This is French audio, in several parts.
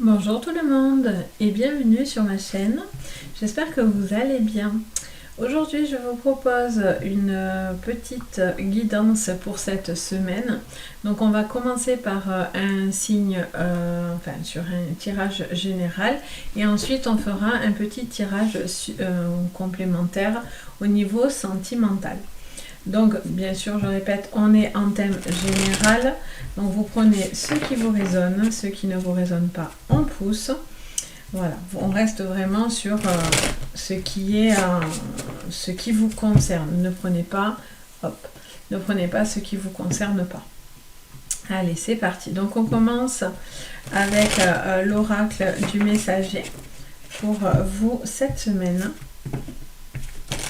Bonjour tout le monde et bienvenue sur ma chaîne. J'espère que vous allez bien. Aujourd'hui, je vous propose une petite guidance pour cette semaine. Donc, on va commencer par un signe, sur un tirage général et ensuite on fera un petit tirage complémentaire au niveau sentimental. Donc, bien sûr, je répète, on est en thème général. Donc, vous prenez ce qui vous résonne, ce qui ne vous résonne pas, on pousse. Voilà, on reste vraiment sur ce qui vous concerne. Ne prenez pas, ne prenez pas ce qui vous concerne pas. Allez, c'est parti. Donc, on commence avec l'oracle du messager pour vous cette semaine.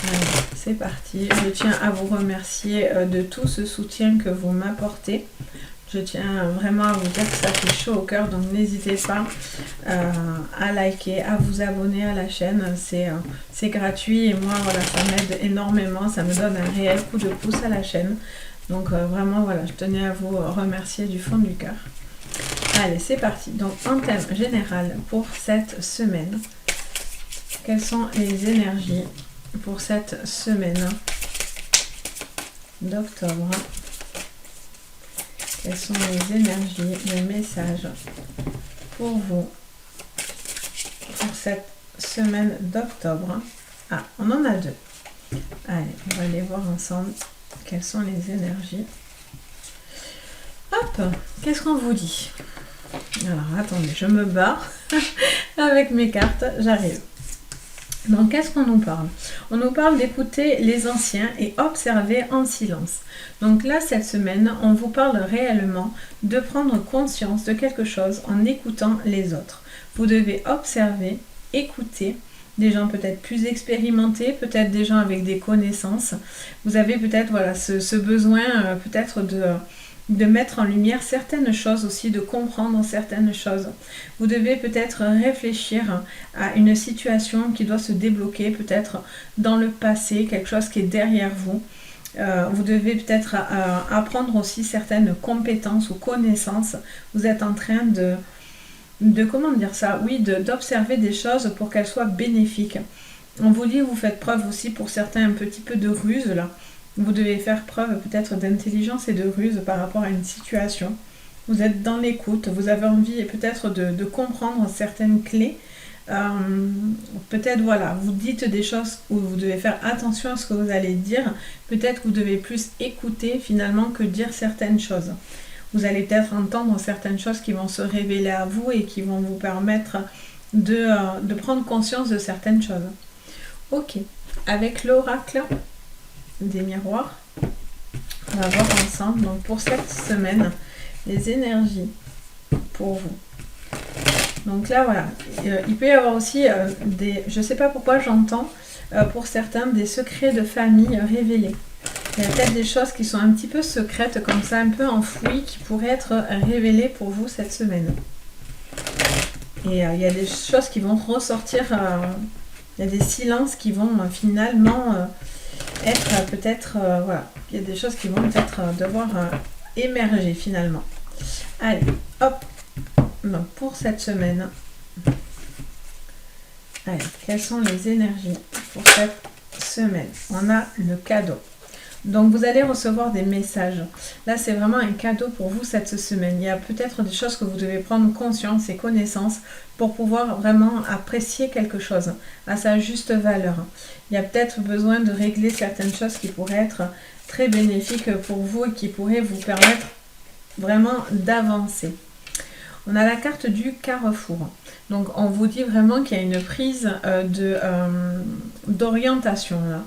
Allez, c'est parti. Je tiens à vous remercier de tout ce soutien que vous m'apportez. Je tiens vraiment à vous dire que ça fait chaud au cœur, donc n'hésitez pas à liker, à vous abonner à la chaîne. C'est gratuit et moi, voilà, ça m'aide énormément. Ça me donne un réel coup de pouce à la chaîne. Donc vraiment, voilà, je tenais à vous remercier du fond du cœur. Allez, c'est parti. Donc, en thème général pour cette semaine, quelles sont les énergies pour cette semaine d'octobre? Quelles sont les énergies, les messages pour vous pour cette semaine d'octobre? Ah, on en a deux. Allez, on va aller voir ensemble quelles sont les énergies. Hop, qu'est-ce qu'on vous dit? Alors, attendez, je me barre avec mes cartes, j'arrive. Donc, qu'est-ce qu'on nous parle? On nous parle d'écouter les anciens et observer en silence. Donc là, cette semaine, on vous parle réellement de prendre conscience de quelque chose en écoutant les autres. Vous devez observer, écouter des gens peut-être plus expérimentés, peut-être des gens avec des connaissances. Vous avez peut-être voilà, ce besoin peut-être de mettre en lumière certaines choses aussi, de comprendre certaines choses. Vous devez peut-être réfléchir à une situation qui doit se débloquer, peut-être dans le passé, quelque chose qui est derrière vous. Vous devez peut-être apprendre aussi certaines compétences ou connaissances. Vous êtes en train comment dire ça? Oui, d'observer des choses pour qu'elles soient bénéfiques. On vous dit, vous faites preuve aussi pour certains un petit peu de ruse là. Vous devez faire preuve peut-être d'intelligence et de ruse par rapport à une situation. Vous êtes dans l'écoute, vous avez envie peut-être de comprendre certaines clés. Peut-être voilà, vous dites des choses où vous devez faire attention à ce que vous allez dire. Peut-être que vous devez plus écouter finalement que dire certaines choses. Vous allez peut-être entendre certaines choses qui vont se révéler à vous et qui vont vous permettre de prendre conscience de certaines choses. Ok, avec l'oracle des miroirs, on va voir ensemble donc pour cette semaine les énergies pour vous. Donc là voilà, il peut y avoir aussi je sais pas pourquoi j'entends pour certains des secrets de famille révélés. Il y a peut-être des choses qui sont un petit peu secrètes comme ça, un peu enfouies, qui pourraient être révélées pour vous cette semaine. Et il y a des choses qui vont ressortir, il y a des silences qui vont finalement être peut-être, voilà, il y a des choses qui vont peut-être devoir émerger finalement. Allez, hop, donc pour cette semaine, allez, quelles sont les énergies pour cette semaine? On a le cadeau. Donc vous allez recevoir des messages. Là c'est vraiment un cadeau pour vous cette semaine. Il y a peut-être des choses que vous devez prendre conscience et connaissance pour pouvoir vraiment apprécier quelque chose à sa juste valeur. Il y a peut-être besoin de régler certaines choses qui pourraient être très bénéfiques pour vous et qui pourraient vous permettre vraiment d'avancer. On a la carte du carrefour. Donc on vous dit vraiment qu'il y a une prise d'orientation là.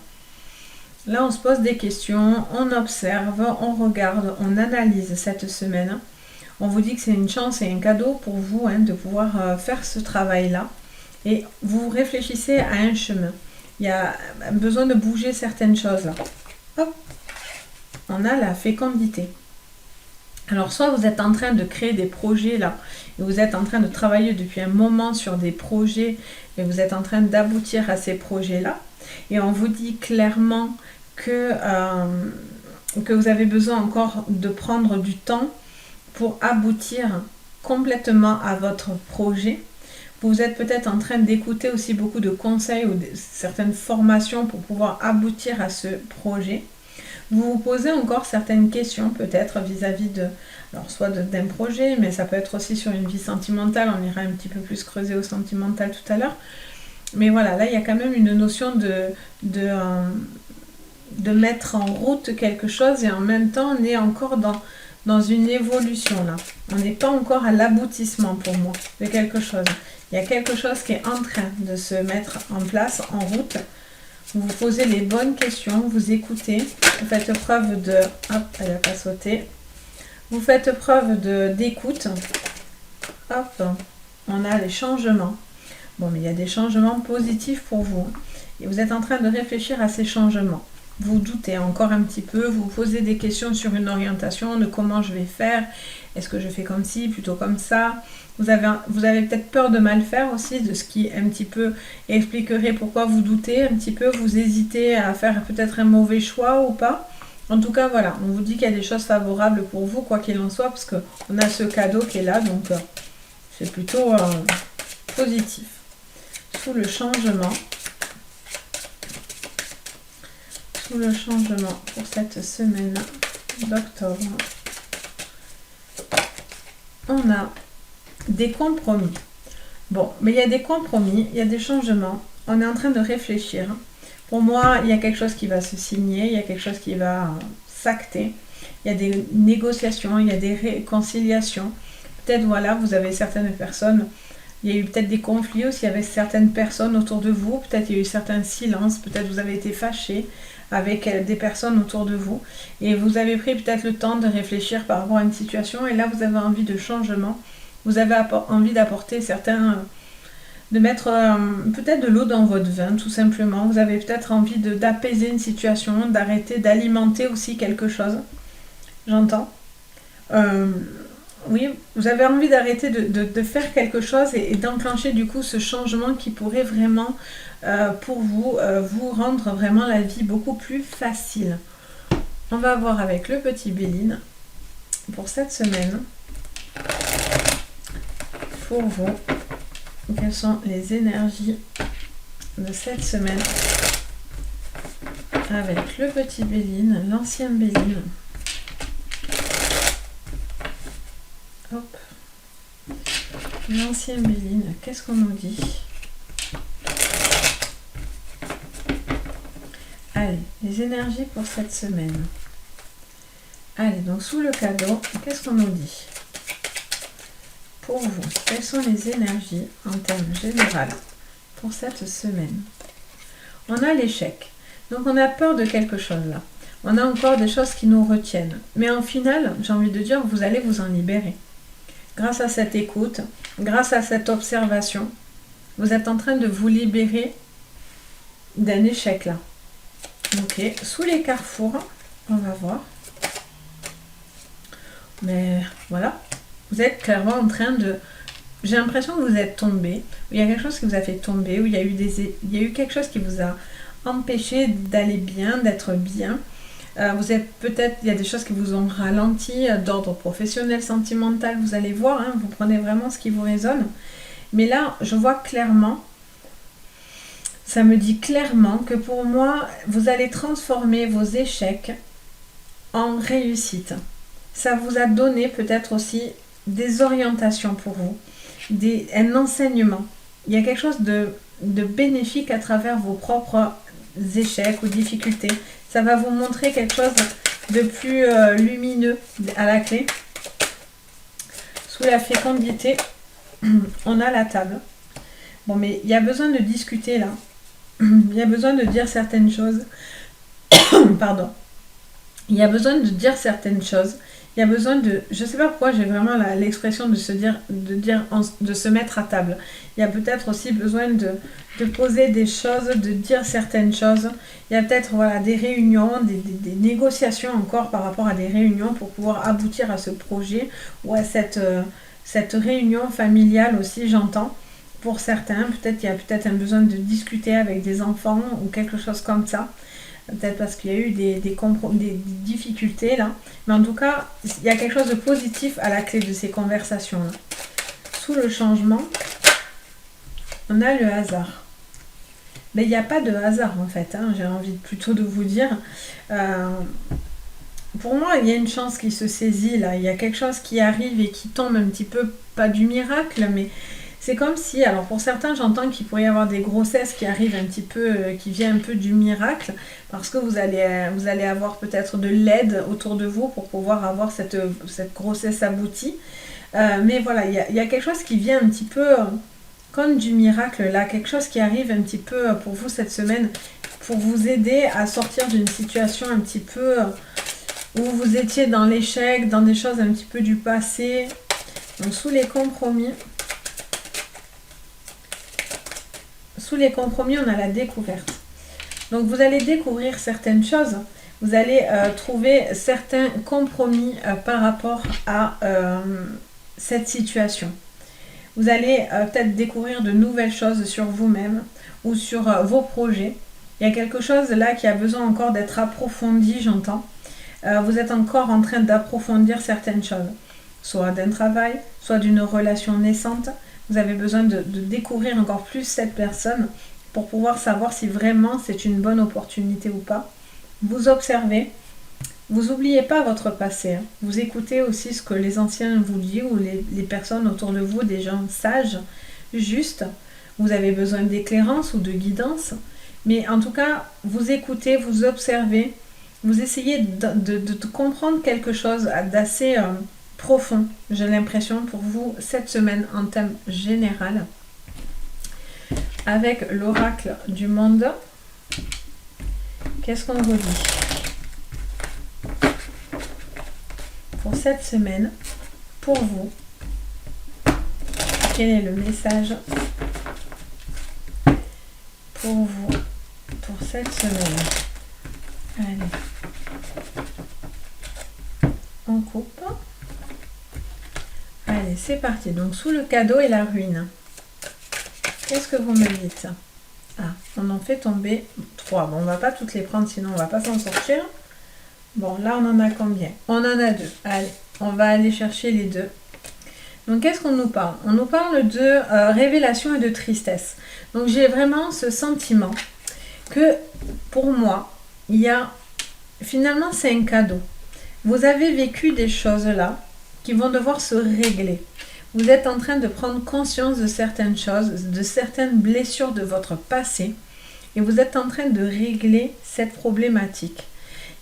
Là, on se pose des questions, on observe, on regarde, on analyse cette semaine. On vous dit que c'est une chance et un cadeau pour vous de pouvoir faire ce travail-là. Et vous réfléchissez à un chemin. Il y a besoin de bouger certaines choses là. Hop, on a la fécondité. Alors, soit vous êtes en train de créer des projets là, et vous êtes en train de travailler depuis un moment sur des projets, et vous êtes en train d'aboutir à ces projets-là. Et on vous dit clairement que vous avez besoin encore de prendre du temps pour aboutir complètement à votre projet. Vous êtes peut-être en train d'écouter aussi beaucoup de conseils ou certaines formations pour pouvoir aboutir à ce projet. Vous vous posez encore certaines questions peut-être vis-à-vis de, alors soit d'un projet, mais ça peut être aussi sur une vie sentimentale. On ira un petit peu plus creuser au sentimental tout à l'heure. Mais voilà, là il y a quand même une notion de mettre en route quelque chose et en même temps on est encore dans une évolution là. On n'est pas encore à l'aboutissement pour moi de quelque chose. Il y a quelque chose qui est en train de se mettre en place, en route. Vous vous posez les bonnes questions, vous écoutez, vous faites preuve de... Hop, elle n'a pas sauté. Vous faites preuve d'écoute. Hop, on a les changements. Bon, mais il y a des changements positifs pour vous. Et vous êtes en train de réfléchir à ces changements. Vous doutez encore un petit peu, vous posez des questions sur une orientation de comment je vais faire. Est-ce que je fais comme ci, plutôt comme ça? Vous avez peut-être peur de mal faire aussi, de ce qui un petit peu expliquerait pourquoi vous doutez un petit peu, vous hésitez à faire peut-être un mauvais choix ou pas. En tout cas, voilà, on vous dit qu'il y a des choses favorables pour vous, quoi qu'il en soit, parce qu'on a ce cadeau qui est là, donc c'est plutôt positif. Sous le changement pour cette semaine d'octobre, on a des compromis. Bon, mais il y a des compromis, il y a des changements. On est en train de réfléchir. Pour moi, il y a quelque chose qui va se signer, il y a quelque chose qui va s'acter. Il y a des négociations, il y a des réconciliations. Peut-être, voilà, vous avez certaines personnes, il y a eu peut-être des conflits aussi avec certaines personnes autour de vous. Peut-être il y a eu certains silences, peut-être vous avez été fâché avec des personnes autour de vous. Et vous avez pris peut-être le temps de réfléchir par rapport à une situation. Et là, vous avez envie de changement. Vous avez envie d'apporter de mettre peut-être de l'eau dans votre vin, tout simplement. Vous avez peut-être envie d'apaiser une situation, d'arrêter d'alimenter aussi quelque chose. J'entends. Oui, vous avez envie d'arrêter de faire quelque chose et d'enclencher du coup ce changement qui pourrait vraiment, pour vous, vous rendre vraiment la vie beaucoup plus facile. On va voir avec le petit Béline pour cette semaine. Pour vous, quelles sont les énergies de cette semaine avec le petit Béline, l'ancien Béline. Hop, l'ancien Béline, qu'est-ce qu'on nous dit? Allez, les énergies pour cette semaine. Allez, donc sous le cadeau, qu'est-ce qu'on nous dit? Pour vous, quelles sont les énergies en termes généraux pour cette semaine? On a l'échec. Donc on a peur de quelque chose là. On a encore des choses qui nous retiennent. Mais en final, j'ai envie de dire, vous allez vous en libérer. Grâce à cette écoute, grâce à cette observation, vous êtes en train de vous libérer d'un échec là. Ok, sous les carrefours, on va voir. Mais voilà, vous êtes clairement en train de... J'ai l'impression que vous êtes tombé, il y a quelque chose qui vous a fait tomber, où il y a eu quelque chose qui vous a empêché d'aller bien, d'être bien. Vous êtes peut-être, il y a des choses qui vous ont ralenti, d'ordre professionnel, sentimental, vous allez voir, hein, vous prenez vraiment ce qui vous résonne. Mais là, je vois clairement, ça me dit clairement que pour moi, vous allez transformer vos échecs en réussite. Ça vous a donné peut-être aussi des orientations pour vous, un enseignement. Il y a quelque chose de bénéfique à travers vos propres échecs ou difficultés. Ça va vous montrer quelque chose de plus lumineux à la clé. Sous la fécondité, on a la table. Bon, mais il y a besoin de discuter là. Il y a besoin de dire certaines choses. Pardon. Il y a besoin de dire certaines choses. Il y a besoin de... Je ne sais pas pourquoi j'ai vraiment l'expression de se mettre à table. Il y a peut-être aussi besoin de poser des choses, de dire certaines choses. Il y a peut-être des réunions, des négociations encore par rapport à des réunions pour pouvoir aboutir à ce projet ou à cette réunion familiale aussi, j'entends. Pour certains, peut-être il y a peut-être un besoin de discuter avec des enfants ou quelque chose comme ça. Peut-être parce qu'il y a eu des difficultés là. Mais en tout cas, il y a quelque chose de positif à la clé de ces conversations-là. Sous le changement, on a le hasard. Mais il n'y a pas de hasard en fait, hein, j'ai envie plutôt de vous dire. Pour moi, il y a une chance qui se saisit là. Il y a quelque chose qui arrive et qui tombe un petit peu, pas du miracle, mais c'est comme si, alors pour certains, j'entends qu'il pourrait y avoir des grossesses qui arrivent un petit peu, qui viennent un peu du miracle, parce que vous allez avoir peut-être de l'aide autour de vous pour pouvoir avoir cette grossesse aboutie. Mais voilà, il y a quelque chose qui vient un petit peu comme du miracle là, quelque chose qui arrive un petit peu pour vous cette semaine, pour vous aider à sortir d'une situation un petit peu où vous étiez dans l'échec, dans des choses un petit peu du passé. Donc sous les compromis, on a la découverte. Donc vous allez découvrir certaines choses, vous allez trouver certains compromis par rapport à cette situation. Vous allez peut-être découvrir de nouvelles choses sur vous-même ou sur vos projets. Il y a quelque chose là qui a besoin encore d'être approfondi, j'entends. Vous êtes encore en train d'approfondir certaines choses, soit d'un travail, soit d'une relation naissante. Vous avez besoin de découvrir encore plus cette personne pour pouvoir savoir si vraiment c'est une bonne opportunité ou pas. Vous observez. Vous n'oubliez pas votre passé. Hein. Vous écoutez aussi ce que les anciens vous disent ou les personnes autour de vous, des gens sages, justes. Vous avez besoin d'éclairance ou de guidance. Mais en tout cas, vous écoutez, vous observez. Vous essayez de comprendre quelque chose d'assez profond, j'ai l'impression, pour vous, cette semaine en thème général. Avec l'oracle du monde, qu'est-ce qu'on vous dit ? Pour cette semaine, pour vous, quel est le message pour vous, pour cette semaine ? Allez, on coupe. Allez, c'est parti. Donc, sous le cadeau et la ruine. Qu'est-ce que vous me dites ? Ah, on en fait tomber 3. Bon, on ne va pas toutes les prendre, sinon on ne va pas s'en sortir. Bon, là, on en a combien ? On en a 2. Allez, on va aller chercher les 2. Donc, qu'est-ce qu'on nous parle ? On nous parle de révélation et de tristesse. Donc, j'ai vraiment ce sentiment que, pour moi, il y a... Finalement, c'est un cadeau. Vous avez vécu des choses là qui vont devoir se régler. Vous êtes en train de prendre conscience de certaines choses, de certaines blessures de votre passé, et vous êtes en train de régler cette problématique.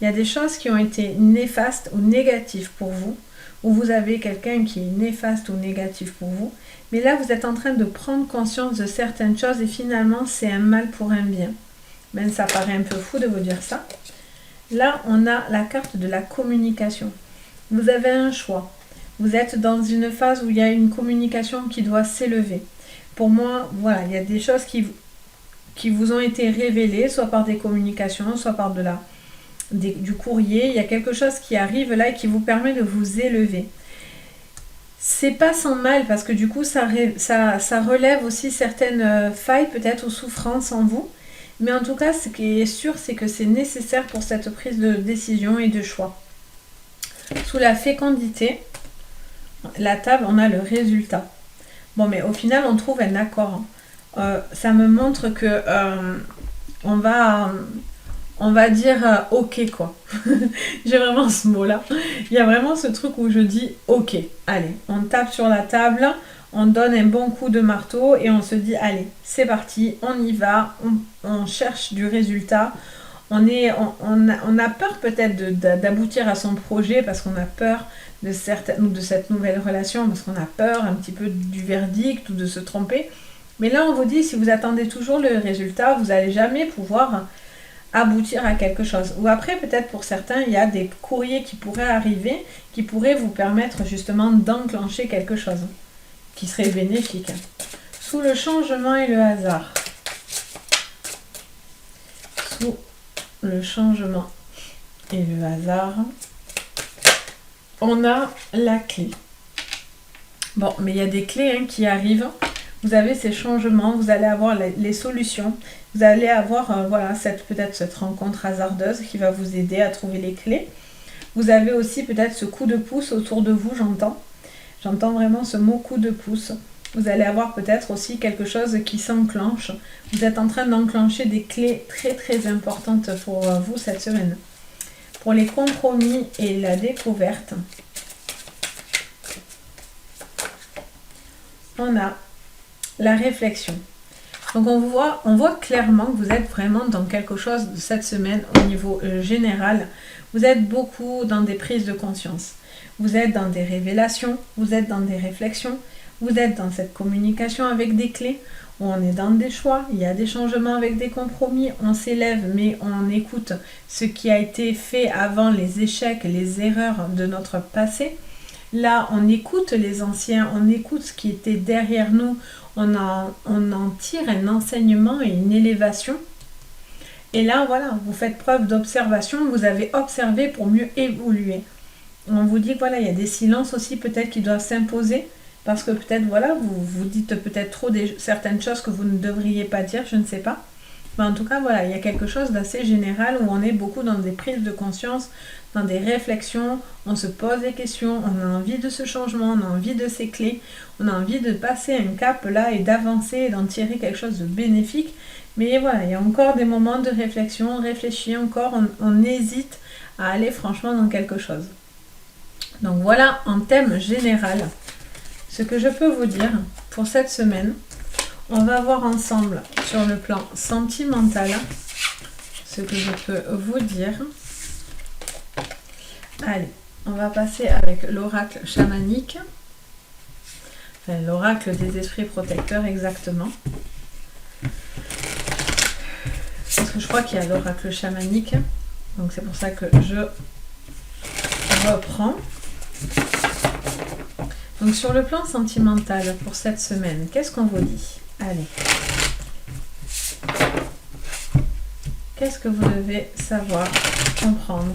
Il y a des choses qui ont été néfastes ou négatives pour vous, ou vous avez quelqu'un qui est néfaste ou négatif pour vous, mais là vous êtes en train de prendre conscience de certaines choses et finalement c'est un mal pour un bien. Même ça paraît un peu fou de vous dire ça. Là on a la carte de la communication. Vous avez un choix. Vous êtes dans une phase où il y a une communication qui doit s'élever. Pour moi, voilà, il y a des choses qui vous ont été révélées, soit par des communications, soit par du courrier. Il y a quelque chose qui arrive là et qui vous permet de vous élever. C'est pas sans mal parce que du coup, ça relève aussi certaines failles peut-être ou souffrances en vous. Mais en tout cas, ce qui est sûr, c'est que c'est nécessaire pour cette prise de décision et de choix. Sous la fécondité, la table, on a le résultat. Bon, mais au final, on trouve un accord. Ça me montre que on va dire ok, quoi. J'ai vraiment ce mot-là. Il y a vraiment ce truc où je dis ok. Allez, on tape sur la table, on donne un bon coup de marteau et on se dit allez, c'est parti, on y va, on cherche du résultat. On a peur peut-être d'aboutir à son projet parce qu'on a peur de cette nouvelle relation, parce qu'on a peur un petit peu du verdict ou de se tromper. Mais là, on vous dit, si vous attendez toujours le résultat, vous n'allez jamais pouvoir aboutir à quelque chose. Ou après, peut-être pour certains, il y a des courriers qui pourraient arriver, qui pourraient vous permettre justement d'enclencher quelque chose qui serait bénéfique. Sous le changement et le hasard. Sous le changement et le hasard, on a la clé. Bon, mais il y a des clés qui arrivent vous avez ces changements, vous allez avoir les solutions, vous allez avoir voilà, peut-être cette rencontre hasardeuse qui va vous aider à trouver les clés. Vous avez aussi peut-être ce coup de pouce autour de vous, j'entends vraiment ce mot coup de pouce. Vous allez avoir peut-être aussi quelque chose qui s'enclenche. Vous êtes en train d'enclencher des clés très très importantes pour vous cette semaine. Pour les compromis et la découverte, on a la réflexion. Donc on voit clairement que vous êtes vraiment dans quelque chose de cette semaine au niveau général. Vous êtes beaucoup dans des prises de conscience. Vous êtes dans des révélations, vous êtes dans des réflexions, vous êtes dans cette communication avec des clés, on est dans des choix, il y a des changements avec des compromis, on s'élève mais on écoute ce qui a été fait avant, les échecs, les erreurs de notre passé. Là, on écoute les anciens, on écoute ce qui était derrière nous, on en tire un enseignement et une élévation. Et là, voilà, vous faites preuve d'observation, vous avez observé pour mieux évoluer. On vous dit que voilà, il y a des silences aussi peut-être qui doivent s'imposer, parce que peut-être, voilà, vous dites peut-être trop certaines choses que vous ne devriez pas dire, je ne sais pas. Mais en tout cas, voilà, il y a quelque chose d'assez général où on est beaucoup dans des prises de conscience, dans des réflexions, on se pose des questions, on a envie de ce changement, on a envie de ces clés, on a envie de passer un cap là et d'avancer et d'en tirer quelque chose de bénéfique. Mais voilà, il y a encore des moments de réflexion, on réfléchit encore, on hésite à aller franchement dans quelque chose. Donc voilà, en thème général, ce que je peux vous dire pour cette semaine. On va voir ensemble sur le plan sentimental ce que je peux vous dire. Allez, on va passer avec l'oracle chamanique. Enfin, l'oracle des esprits protecteurs exactement. Parce que je crois qu'il y a l'oracle chamanique. Donc c'est pour ça que je reprends. Donc sur le plan sentimental pour cette semaine, qu'est-ce qu'on vous dit? Allez. Qu'est-ce que vous devez savoir, comprendre?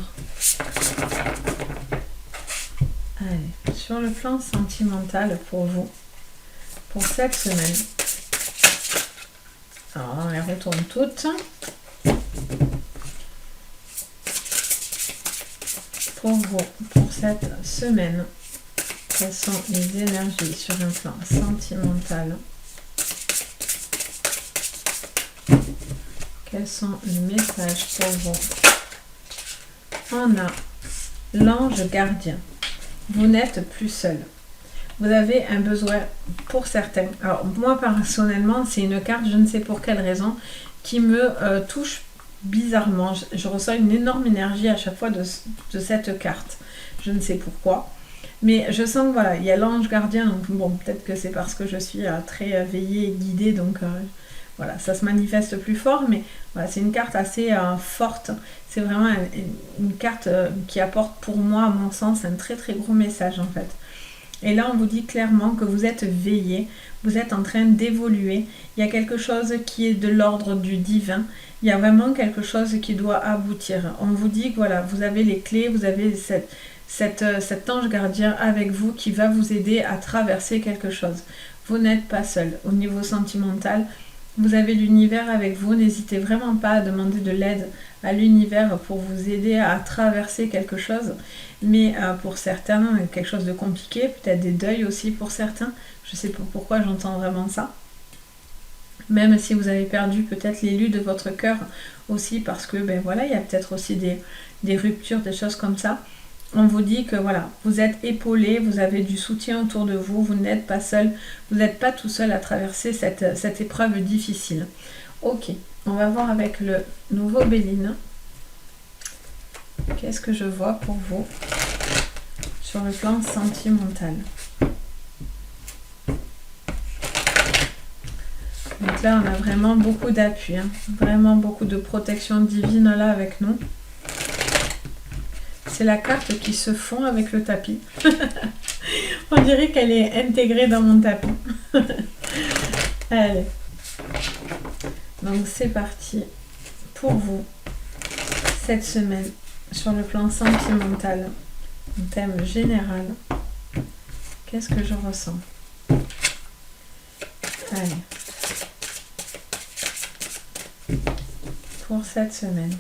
Allez, sur le plan sentimental pour vous, pour cette semaine. Alors, on les retourne toutes. Pour vous, pour cette semaine, quelles sont les énergies sur un plan sentimental? Quels sont les messages pour vous? On a l'ange gardien. Vous n'êtes plus seul. Vous avez un besoin pour certains. Alors moi personnellement, c'est une carte, je ne sais pour quelle raison, qui me touche bizarrement. Je ressens une énorme énergie à chaque fois de cette carte. Je ne sais pourquoi. Mais je sens que voilà, il y a l'ange gardien. Donc bon, peut-être que c'est parce que je suis très veillée et guidée. Donc voilà, ça se manifeste plus fort. Mais voilà, c'est une carte assez forte. C'est vraiment une carte qui apporte pour moi, à mon sens, un très très gros message en fait. Et là, on vous dit clairement que vous êtes veillé, vous êtes en train d'évoluer. Il y a quelque chose qui est de l'ordre du divin. Il y a vraiment quelque chose qui doit aboutir. On vous dit que voilà, vous avez les clés, vous avez cet ange gardien avec vous qui va vous aider à traverser quelque chose. Vous n'êtes pas seul. Au niveau sentimental, vous avez l'univers avec vous. N'hésitez vraiment pas à demander de l'aide à l'univers pour vous aider à traverser quelque chose. Mais pour certains, quelque chose de compliqué, peut-être des deuils aussi pour certains. Je sais pas pourquoi j'entends vraiment ça. Même si vous avez perdu peut-être l'élu de votre cœur aussi, parce que ben voilà, il y a peut-être aussi des ruptures, des choses comme ça. On vous dit que voilà, vous êtes épaulé, vous avez du soutien autour de vous, vous n'êtes pas seul, vous n'êtes pas tout seul à traverser cette épreuve difficile. Ok, on va voir avec le nouveau Béline. Qu'est-ce que je vois pour vous sur le plan sentimental? Donc là, on a vraiment beaucoup d'appui, hein. Vraiment beaucoup de protection divine là avec nous. C'est la carte qui se fond avec le tapis. On dirait qu'elle est intégrée dans mon tapis. Allez. Donc c'est parti pour vous cette semaine sur le plan sentimental, un thème général. Qu'est-ce que je ressens? Allez. Pour cette semaine.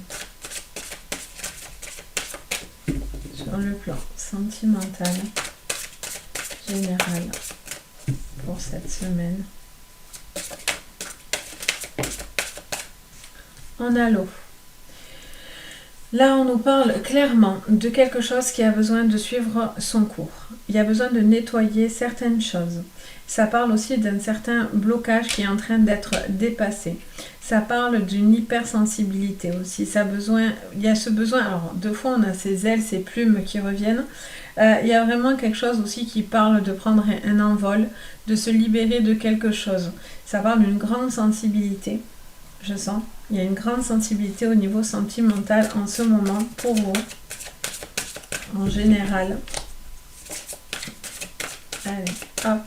Sur le plan sentimental général. Pour cette semaine. On a l'eau. Là, on nous parle clairement de quelque chose qui a besoin de suivre son cours. Il y a besoin de nettoyer certaines choses. Ça parle aussi d'un certain blocage qui est en train d'être dépassé. Ça parle d'une hypersensibilité aussi. Il y a ce besoin, alors deux fois on a ces ailes, ces plumes qui reviennent. Il y a vraiment quelque chose aussi qui parle de prendre un envol, de se libérer de quelque chose. Ça parle d'une grande sensibilité, je sens. Il y a une grande sensibilité au niveau sentimental en ce moment pour vous, en général. Allez, hop.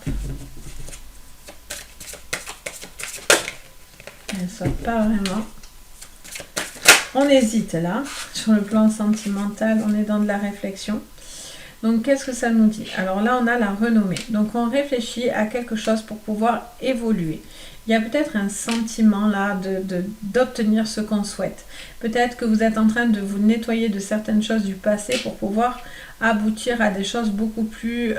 Elle ne sort pas vraiment. On hésite là, sur le plan sentimental, on est dans de la réflexion. Donc, qu'est-ce que ça nous dit? Alors là, on a la renommée. Donc, on réfléchit à quelque chose pour pouvoir évoluer. Il y a peut-être un sentiment là d'obtenir ce qu'on souhaite. Peut-être que vous êtes en train de vous nettoyer de certaines choses du passé pour pouvoir aboutir à des choses beaucoup plus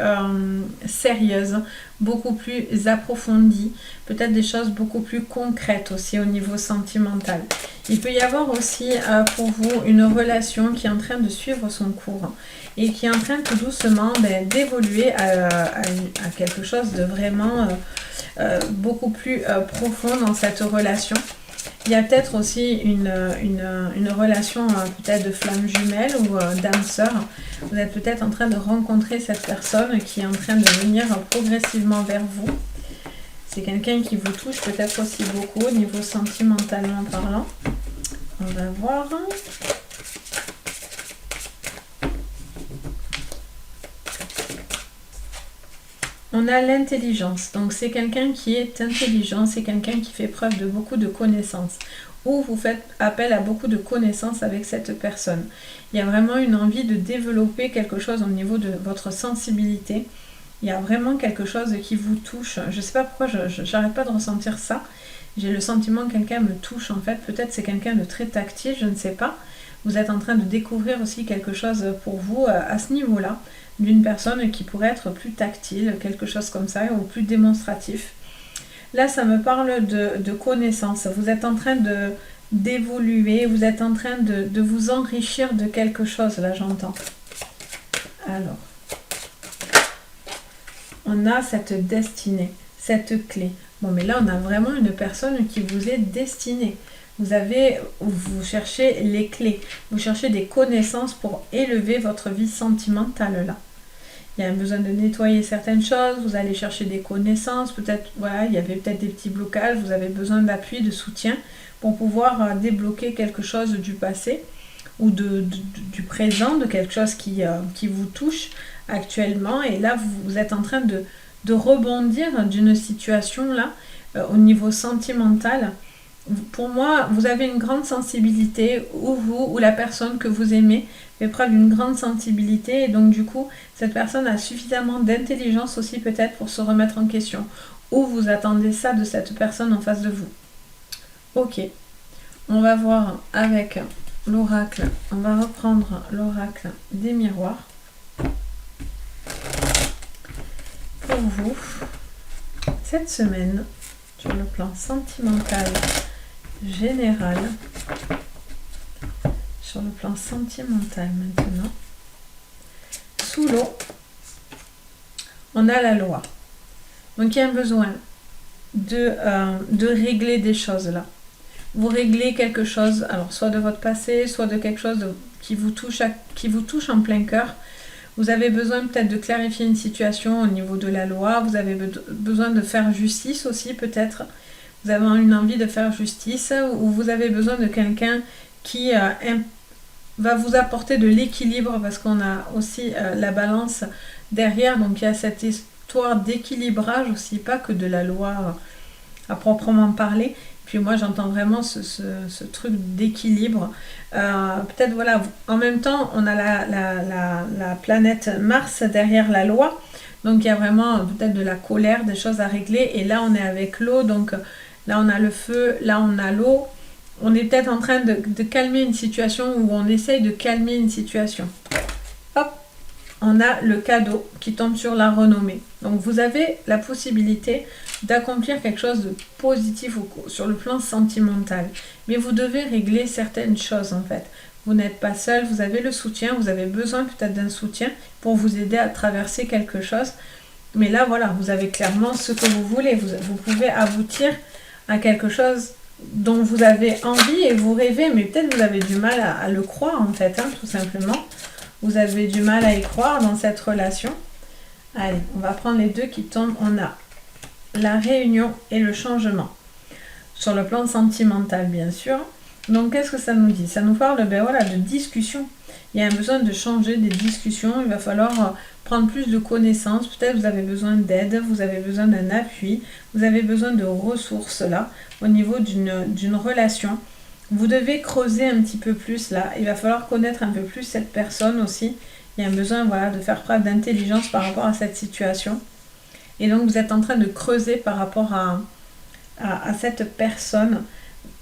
sérieuses, beaucoup plus approfondies, peut-être des choses beaucoup plus concrètes aussi au niveau sentimental. Il peut y avoir aussi pour vous une relation qui est en train de suivre son cours et qui est en train tout doucement d'évoluer à quelque chose de vraiment beaucoup plus profond dans cette relation. Il y a peut-être aussi une relation peut-être de flamme jumelle ou d'âme sœur. Vous êtes peut-être en train de rencontrer cette personne qui est en train de venir progressivement vers vous. C'est quelqu'un qui vous touche peut-être aussi beaucoup au niveau sentimentalement parlant. On va voir. On a l'intelligence, donc c'est quelqu'un qui est intelligent, c'est quelqu'un qui fait preuve de beaucoup de connaissances, ou vous faites appel à beaucoup de connaissances avec cette personne. Il y a vraiment une envie de développer quelque chose au niveau de votre sensibilité. Il y a vraiment quelque chose qui vous touche. Je ne sais pas pourquoi je n'arrête pas de ressentir ça. J'ai le sentiment que quelqu'un me touche en fait. Peut-être c'est quelqu'un de très tactile, je ne sais pas. Vous êtes en train de découvrir aussi quelque chose pour vous à ce niveau-là, d'une personne qui pourrait être plus tactile, quelque chose comme ça, ou plus démonstratif. Là, ça me parle de connaissances. Vous êtes en train d'évoluer, vous êtes en train de vous enrichir de quelque chose, là j'entends. Alors, on a cette destinée, cette clé. Bon, mais là, on a vraiment une personne qui vous est destinée. Vous cherchez les clés, vous cherchez des connaissances pour élever votre vie sentimentale là. Il y a un besoin de nettoyer certaines choses, vous allez chercher des connaissances, peut-être, voilà, il y avait peut-être des petits blocages, vous avez besoin d'appui, de soutien pour pouvoir débloquer quelque chose du passé ou du présent, de quelque chose qui vous touche actuellement. Et là, vous êtes en train de rebondir d'une situation là, au niveau sentimental. Pour moi, vous avez une grande sensibilité, ou vous, ou la personne que vous aimez fait preuve d'une grande sensibilité, et donc du coup, cette personne a suffisamment d'intelligence aussi peut-être pour se remettre en question. Ou vous attendez ça de cette personne en face de vous. Ok, on va voir avec l'oracle, on va reprendre l'oracle des miroirs. Pour vous, cette semaine, sur le plan sentimental, général, sur le plan sentimental maintenant, sous l'eau, on a la loi. Donc il y a un besoin de régler des choses là. Vous réglez quelque chose, alors soit de votre passé, soit de quelque chose qui vous touche en plein cœur. Vous avez besoin peut-être de clarifier une situation au niveau de la loi, vous avez besoin de faire justice aussi peut-être. Vous avez une envie de faire justice, ou vous avez besoin de quelqu'un qui va vous apporter de l'équilibre, parce qu'on a aussi la balance derrière, donc il y a cette histoire d'équilibrage aussi, pas que de la loi à proprement parler. Puis moi j'entends vraiment ce truc d'équilibre. Peut-être voilà, en même temps on a la planète Mars derrière la loi. Donc il y a vraiment peut-être de la colère, des choses à régler. Et là on est avec l'eau, donc là on a le feu, là on a l'eau. On est peut-être en train de calmer une situation, ou on essaye de calmer une situation. Hop, on a le cadeau qui tombe sur la renommée. Donc vous avez la possibilité d'accomplir quelque chose de positif sur le plan sentimental. Mais vous devez régler certaines choses en fait. Vous n'êtes pas seul, vous avez le soutien, vous avez besoin peut-être d'un soutien pour vous aider à traverser quelque chose. Mais là voilà, vous avez clairement ce que vous voulez. Vous pouvez aboutir à quelque chose dont vous avez envie et vous rêvez, mais peut-être vous avez du mal à le croire en fait, hein, tout simplement. Vous avez du mal à y croire dans cette relation. Allez, on va prendre les deux qui tombent. On a la réunion et le changement. Sur le plan sentimental, bien sûr. Donc, qu'est-ce que ça nous dit? Ça nous parle voilà, de discussion. Il y a un besoin de changer des discussions. Il va falloir prendre plus de connaissances. Peut-être vous avez besoin d'aide, vous avez besoin d'un appui, vous avez besoin de ressources là, au niveau d'une relation. Vous devez creuser un petit peu plus là. Il va falloir connaître un peu plus cette personne aussi. Il y a un besoin voilà, de faire preuve d'intelligence par rapport à cette situation. Et donc vous êtes en train de creuser par rapport à cette personne.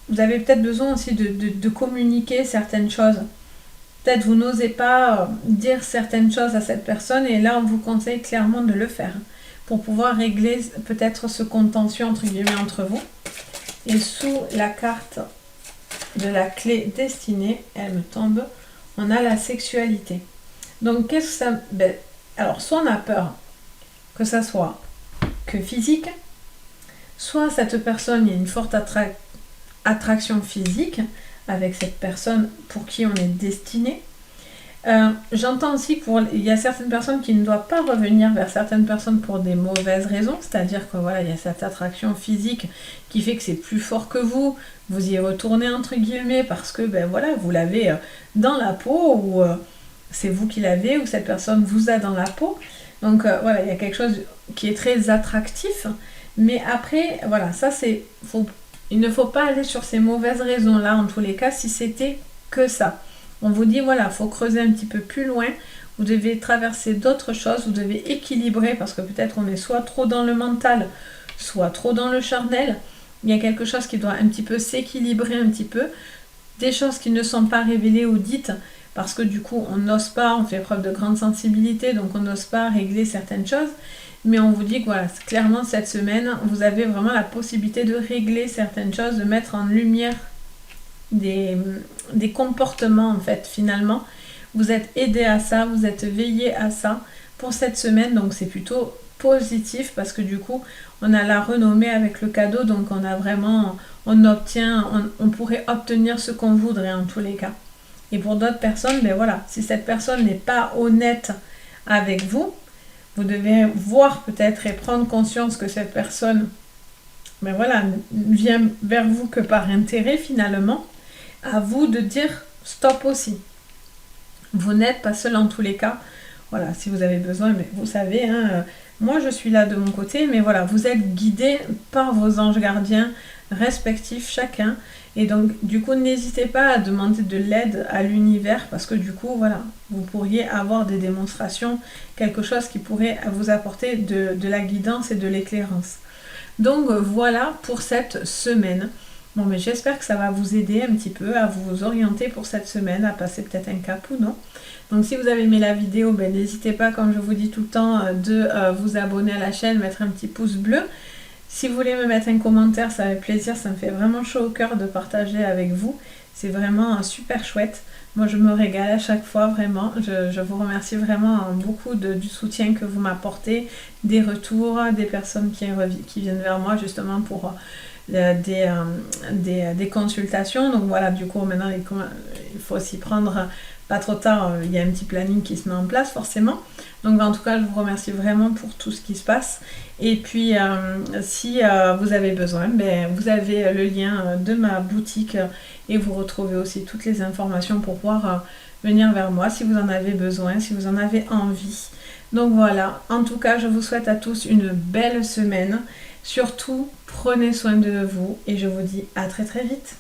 Vous avez peut-être besoin aussi de communiquer certaines choses. Peut-être vous n'osez pas dire certaines choses à cette personne, et là on vous conseille clairement de le faire pour pouvoir régler peut-être ce contentieux entre guillemets entre vous. Et sous la carte de la clé destinée, elle me tombe, on a la sexualité. Donc qu'est-ce que ça... alors soit on a peur que ça soit que physique, soit cette personne, il y a une forte attraction physique avec cette personne pour qui on est destiné. J'entends aussi il y a certaines personnes qui ne doivent pas revenir vers certaines personnes pour des mauvaises raisons, c'est-à-dire que voilà, il y a cette attraction physique qui fait que c'est plus fort que vous y retournez entre guillemets parce que voilà, vous l'avez dans la peau, ou c'est vous qui l'avez, ou cette personne vous a dans la peau. Donc voilà, il y a quelque chose qui est très attractif, mais après voilà, ça il ne faut pas aller sur ces mauvaises raisons là en tous les cas. Si c'était que ça, on vous dit voilà, il faut creuser un petit peu plus loin, vous devez traverser d'autres choses, vous devez équilibrer, parce que peut-être on est soit trop dans le mental, soit trop dans le charnel. Il y a quelque chose qui doit un petit peu s'équilibrer un petit peu, des choses qui ne sont pas révélées ou dites, parce que du coup on n'ose pas, on fait preuve de grande sensibilité, donc on n'ose pas régler certaines choses. Mais on vous dit que voilà, clairement cette semaine, vous avez vraiment la possibilité de régler certaines choses, de mettre en lumière des comportements en fait finalement. Vous êtes aidé à ça, vous êtes veillé à ça pour cette semaine, donc c'est plutôt positif parce que du coup on a la renommée avec le cadeau, donc on a vraiment, on pourrait obtenir ce qu'on voudrait en tous les cas. Et pour d'autres personnes, voilà, si cette personne n'est pas honnête avec vous, vous devez voir peut-être et prendre conscience que cette personne voilà, vient vers vous que par intérêt finalement. À vous de dire stop aussi. Vous n'êtes pas seul en tous les cas. Voilà, si vous avez besoin, mais vous savez, hein, moi je suis là de mon côté, mais voilà, vous êtes guidés par vos anges gardiens respectifs chacun. Et donc du coup n'hésitez pas à demander de l'aide à l'univers, parce que du coup voilà, vous pourriez avoir des démonstrations, quelque chose qui pourrait vous apporter de la guidance et de l'éclairance. Donc voilà pour cette semaine. Bon, mais j'espère que ça va vous aider un petit peu à vous orienter pour cette semaine, à passer peut-être un cap ou non. Donc si vous avez aimé la vidéo, n'hésitez pas, comme je vous dis tout le temps, de vous abonner à la chaîne, mettre un petit pouce bleu. Si vous voulez me mettre un commentaire, ça fait plaisir, ça me fait vraiment chaud au cœur de partager avec vous. C'est vraiment super chouette. Moi, je me régale à chaque fois, vraiment. Je vous remercie vraiment beaucoup du soutien que vous m'apportez, des retours, des personnes qui viennent vers moi justement pour des consultations. Donc voilà, du coup, maintenant, il faut s'y prendre pas trop tard. Il y a un petit planning qui se met en place, forcément. Donc en tout cas, je vous remercie vraiment pour tout ce qui se passe. Et puis, si vous avez besoin, vous avez le lien de ma boutique et vous retrouvez aussi toutes les informations pour pouvoir venir vers moi si vous en avez besoin, si vous en avez envie. Donc voilà, en tout cas, je vous souhaite à tous une belle semaine. Surtout, prenez soin de vous et je vous dis à très très vite.